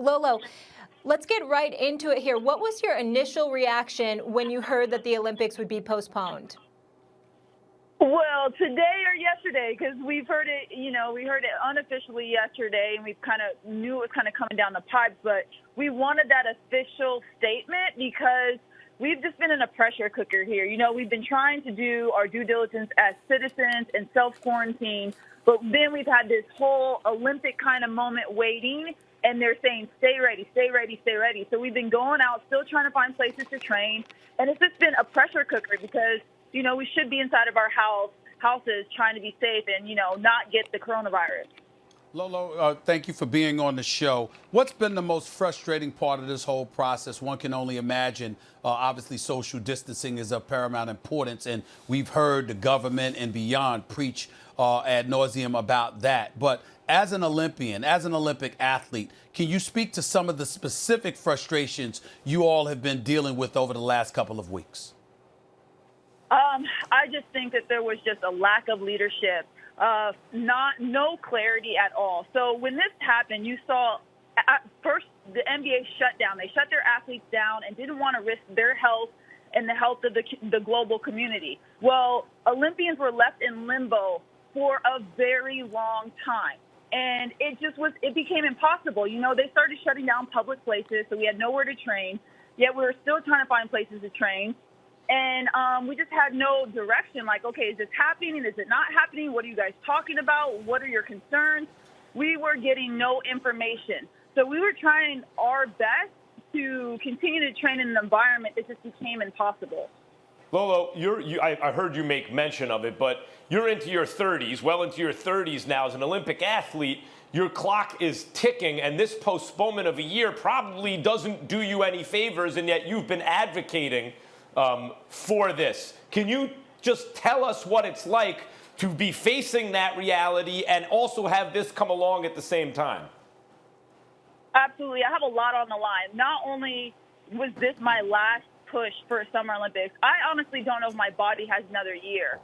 Lolo, let's get right into it here. What was your initial reaction when you heard that the Olympics would be postponed? Well, today or yesterday, because we've heard it, we heard it unofficially yesterday, and we kind of knew it was kind of coming down the pipes, but we wanted that official statement because we've just been in a pressure cooker here. We've been trying to do our due diligence as citizens and self-quarantine, but then we've had this whole Olympic kind of moment waiting, and they're saying, stay ready, stay ready, stay ready. So we've been going out, still trying to find places to train, and it's just been a pressure cooker because we should be inside of our houses trying to be safe and, not get the coronavirus. Lolo, thank you for being on the show. What's been the most frustrating part of this whole process? One can only imagine, obviously, social distancing is of paramount importance, and we've heard the government and beyond preach ad nauseum about that. But as an Olympian, as an Olympic athlete, can you speak to some of the specific frustrations you all have been dealing with over the last couple of weeks? I just think that there was just a lack of leadership, no clarity at all. So when this happened, you saw at first the NBA shut down. They shut their athletes down and didn't want to risk their health and the health of the global community. Well, Olympians were left in limbo for a very long time. And it became impossible. They started shutting down public places, so we had nowhere to train, yet we were still trying to find places to train. And we just had no direction, like, okay, is this happening? Is it not happening? What are you guys talking about? What are your concerns? We were getting no information. So we were trying our best to continue to train in an environment that just became impossible. Lolo, I heard you make mention of it, but you're into your 30s, well into your 30s now as an Olympic athlete. Your clock is ticking, and this postponement of a year probably doesn't do you any favors, and yet you've been advocating for this. Can you just tell us what it's like to be facing that reality and also have this come along at the same time? Absolutely. I have a lot on the line. Not only was this my last push for Summer Olympics, I honestly don't know if my body has another year.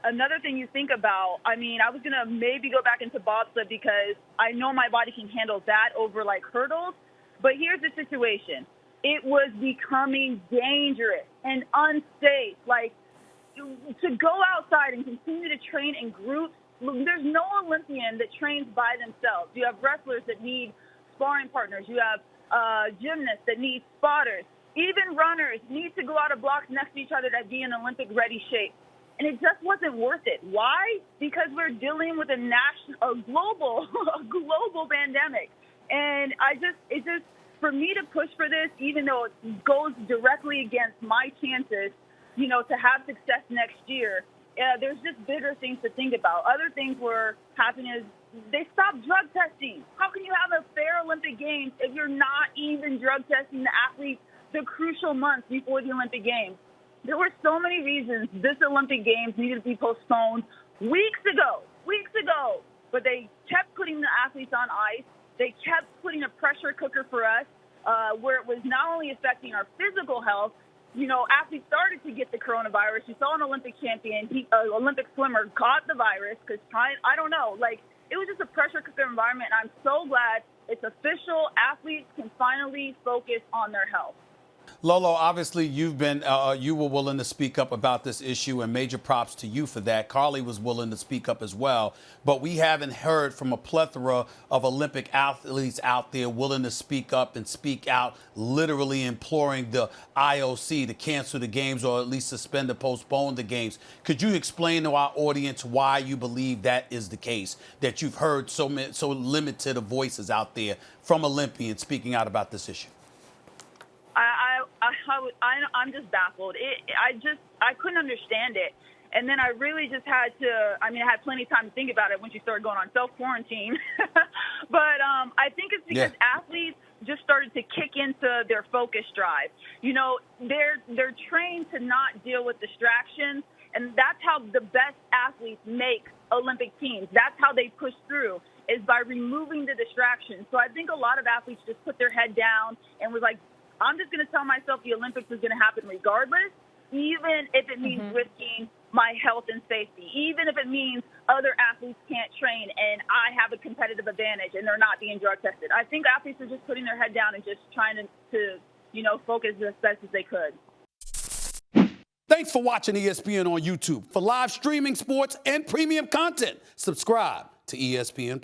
Another thing you think about, I was going to maybe go back into bobsled because I know my body can handle that over like hurdles. But here's the situation. It was becoming dangerous and unsafe. Like, to go outside and continue to train in groups, there's no Olympian that trains by themselves. You have wrestlers that need sparring partners. You have gymnasts that need spotters. Even runners need to go out of blocks next to each other to be in Olympic-ready shape. And it just wasn't worth it. Why? Because we're dealing with a global pandemic. And for me to push for this, even though it goes directly against my chances, to have success next year, there's just bigger things to think about. Other things were happening is they stopped drug testing. How can you have a fair Olympic Games if you're not even drug testing the athletes the crucial months before the Olympic Games? There were so many reasons this Olympic Games needed to be postponed weeks ago, but they kept putting the athletes on ice. They kept putting a pressure cooker for us, where it was not only affecting our physical health. Athletes started to get the coronavirus. You saw an Olympic champion, Olympic swimmer, got the virus because I don't know. It was just a pressure cooker environment, and I'm so glad it's official. Athletes can finally focus on their health. Lolo, obviously you were willing to speak up about this issue, and major props to you for that. Carly was willing to speak up as well, but we haven't heard from a plethora of Olympic athletes out there willing to speak up and speak out, literally imploring the IOC to cancel the games or at least suspend or postpone the games. Could you explain to our audience why you believe that is the case, that you've heard so limited of voices out there from Olympians speaking out about this issue? I'm just baffled. I couldn't understand it. And then I really just had to, I had plenty of time to think about it once you started going on self-quarantine. But I think it's because athletes just started to kick into their focus drive. They're trained to not deal with distractions, and that's how the best athletes make Olympic teams. That's how they push through, is by removing the distractions. So I think a lot of athletes just put their head down and was like, I'm just going to tell myself the Olympics is going to happen regardless. even if it means risking my health and safety, even if it means other athletes can't train and I have a competitive advantage and they're not being drug tested. I think athletes are just putting their head down and just trying to focus as best as they could. Thanks for watching ESPN on YouTube. For live streaming sports and premium content, subscribe to ESPN+.